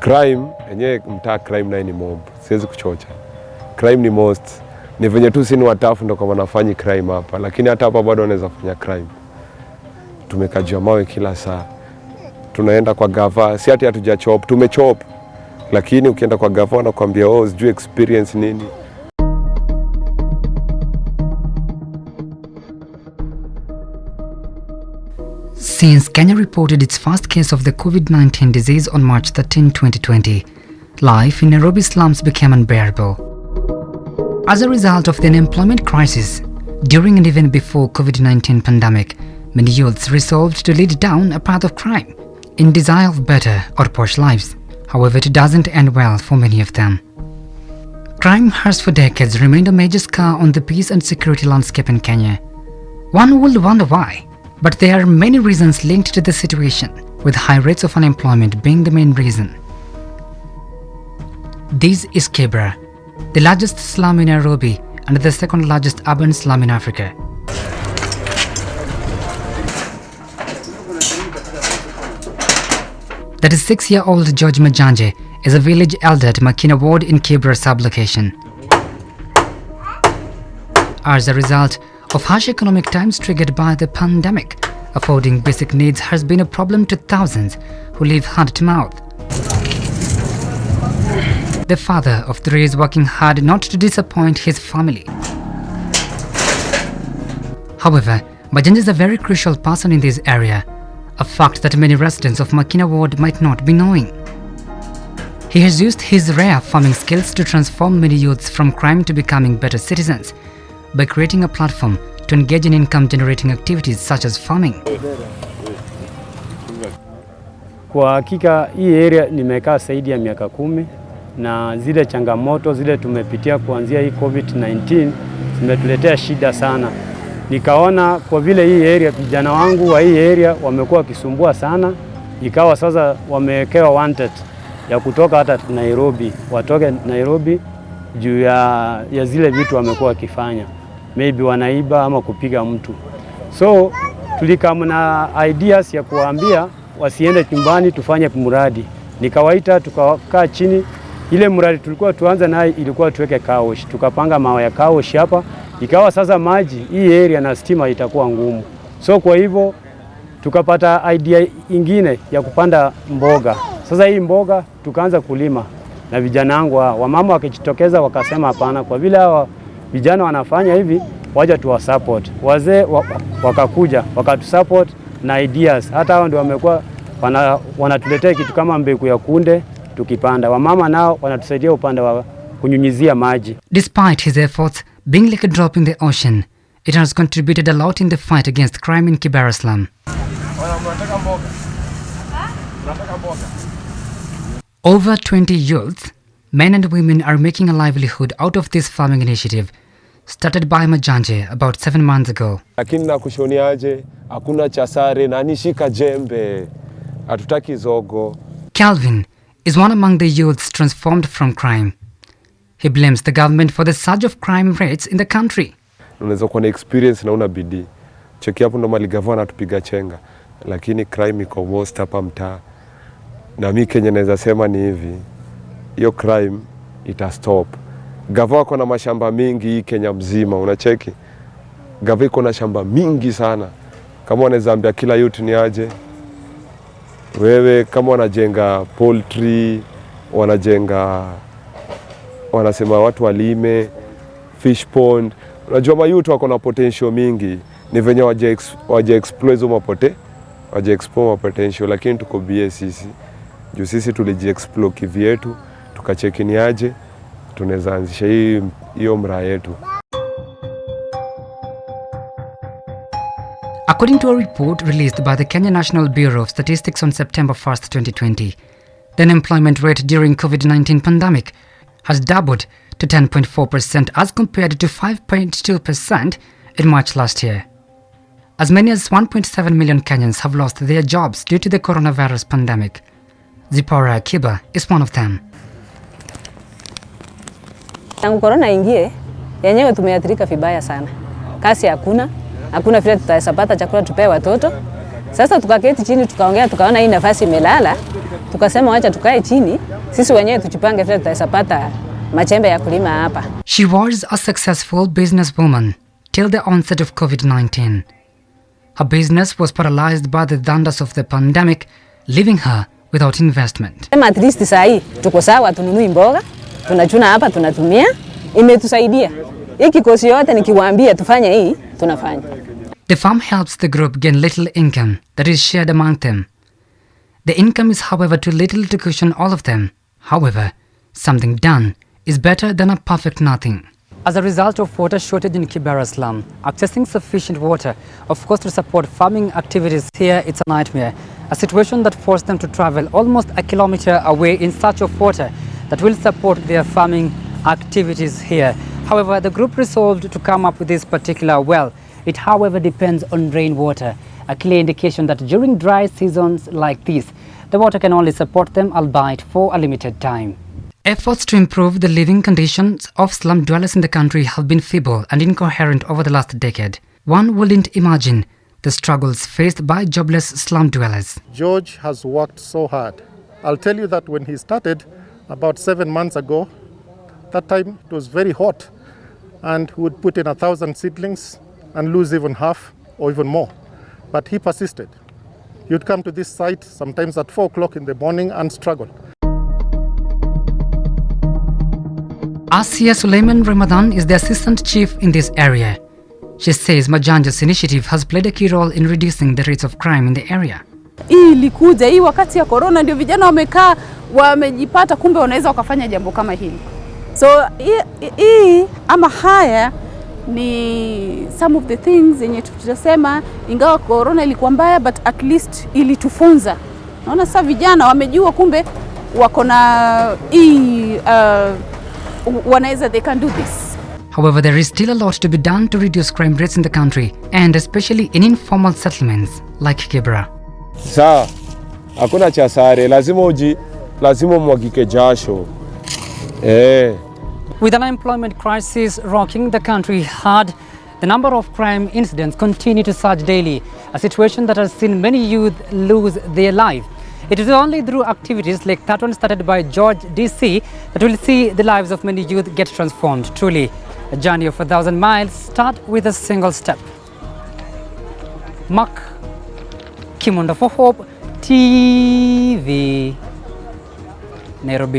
Crime, enye mtaa crime na ni mob. Siwezi kuchocha. Crime ni most. Ni venye tu sisi ni watafu ndo kwa wanafanyi crime hapa. Lakini hata hapa bado wanaweza kufanya crime. Tumekajua mawe kila saa. Tunaenda kwa gava, si ati hatujachop, tumechop. Lakini ukienda kwa gava wanakuambia oh, sijui experience nini. Since Kenya reported its first case of the COVID-19 disease on March 13, 2020, life in Nairobi slums became unbearable. As a result of the unemployment crisis, during and even before COVID-19 pandemic, many youths resolved to lead down a path of crime in desire of better or posh lives. However, it doesn't end well for many of them. Crime has for decades remained a major scar on the peace and security landscape in Kenya. One would wonder why. But there are many reasons linked to the situation, with high rates of unemployment being the main reason. This is Kibra, the largest slum in Nairobi and the second largest urban slum in Africa. That is 6-year-old George Majanje is a village elder at Makina Ward in Kibra sub-location. As a result of harsh economic times triggered by the pandemic, affording basic needs has been a problem to thousands who live hand to mouth. The father of three is working hard not to disappoint his family. However, Majanje is a very crucial person in this area, a fact that many residents of Makina Ward might not be knowing. He has used his rare farming skills to transform many youths from crime to becoming better citizens, by creating a platform to engage in income-generating activities such as farming. Kwa hakika hii area nimekaa zaidi ya miaka 10 na zile changamoto zile tumepitia kuanzia hii COVID-19 zimetuletea shida sana. Nikaona kwa vile hii area vijana wangu wa hii area wamekuwa kisumbua sana, ikawa sasa wamewekewa wanted ya kutoka hata Nairobi, watoke Nairobi juu ya zile vitu wamekuwa wakifanya. Maybe wanaiba ama kupiga mtu. So tulikama na ideas ya kuambia wasiende nyumbani tufanye mradi. Nikawaita tukakaa chini, ile mradi tulikuwa tuanza naye ilikuwa tuweke kaosh. Tukapanga mawe ya kaosh hapa. Ikawa sasa maji hii area na stima itakuwa ngumu. So kwa hivyo tukapata idea ingine ya kupanda mboga. Sasa hii mboga tukaanza kulima na vijana wangu wamama wakijitokeza wakasema hapana, kwa vile hawa vijana wanafanya hivi, waje tuwa support. Wazee wakakuja, wakatusupport na ideas. Hata hao ndio wamekuwa wanatuletea kitu kama mbegu ya kunde tukipanda. Wamama nao wanatusaidia upande wa kunyunyizia maji. Despite his efforts being like a drop in the ocean, it has contributed a lot in the fight against crime in Kibra slum. Over 20 youths, men and women, are making a livelihood out of this farming initiative, started by Majanje about 7 months ago. Lakini na kushoniaje, hakuna chasare na nishika jembe, hatutaki zogo. Calvin is one among the youths transformed from crime. He blames the government for the surge of crime rates in the country. Unaweza kuwa na experience na una bidii. Cheki hapo ndo mali gavana anatupiga chenga, lakini crime iko most hapa mtaa. Na mimi Kenya naweza sema ni hivi, hiyo crime ita stop. Gava wako na mashamba mingi hii Kenya mzima, unacheki. Gava iko na shamba mingi sana. Kama wanaweza ambia kila youth ni aje, wewe kama wanajenga poultry, wanasema watu walime fish pond. Unajua mayouth wako na potential mingi, ni venye waje exploit hizo potential, lakini tuko bie sisi. Juu sisi tuliji-explore kivyetu, tukacheki ni aje, tunaweza anzisha hiyo mraa yetu. According to a report released by the Kenya National Bureau of Statistics on September 1st, 2020, the unemployment rate during COVID-19 pandemic has doubled to 10.4% as compared to 5.2% in March last year. As many as 1.7 million Kenyans have lost their jobs due to the coronavirus pandemic. Zipora Kibra is one of them. Tangu corona ingie, yenyewe tumeathirika vibaya sana. Kazi hakuna vile tutapata chakula tupewe watoto. Sasa tukaketi chini tukaongea, tukaona hii nafasi imelala. Tukasema wacha tukae chini Sisi wenyewe tujipange vile tutapata machembe ya kulima hapa. She was a successful businesswoman till the onset of COVID-19. Her business was paralyzed by the thunders of the pandemic, leaving her without investment. At least saa hii tuko sawa, tununui mboga, tunachuna hapa, tunatumia, imetusaidia. Hii kikosi yote nikiwaambia tufanye hii, tunafanya. The farm helps the group gain little income that is shared among them. The income is, however, too little to cushion all of them. However, something done is better than a perfect nothing. As a result of water shortage in Kibra slum, accessing sufficient water, of course, to support farming activities here, it's a nightmare. A situation that forced them to travel almost a kilometer away in search of water that will support their farming activities here. However, the group resolved to come up with this particular well. It, however, depends on rainwater, a clear indication that during dry seasons like this, the water can only support them, albeit for a limited time. Efforts to improve the living conditions of slum dwellers in the country have been feeble and incoherent over the last decade. One wouldn't imagine the struggles faced by jobless slum dwellers. George has worked so hard. I'll tell you that when he started about 7 months ago, that time it was very hot, and he would put in 1,000 seedlings and lose even half or even more. But he persisted. He would come to this site sometimes at 4 o'clock in the morning and struggle. Asia Suleiman Ramadan is the assistant chief in this area. She says Majanje's initiative has played a key role in reducing the rates of crime in the area. Hii ilikuja hii wakati ya corona, ndio vijana wamekaa wamejipata, kumbe wanaweza wakafanya jambo kama hili. So hii ama haya ni some of the things yenye tutasema, ingawa corona ilikuwa mbaya, but at least ilitufunza. Naona sasa vijana wamejua kumbe wako na hii wanaweza, they can do this. However, there is still a lot to be done to reduce crime rates in the country, and especially in informal settlements like Kibra. Saa hakuna cha sare, lazima mwagike jasho. With an unemployment crisis rocking the country hard, the number of crime incidents continue to surge daily, a situation that has seen many youth lose their life. It is only through activities like that one started by George DC that will see the lives of many youth get transformed. Truly, a journey of 1,000 miles start with a single step. Mark Kimunda for Hope TV, Nairobi.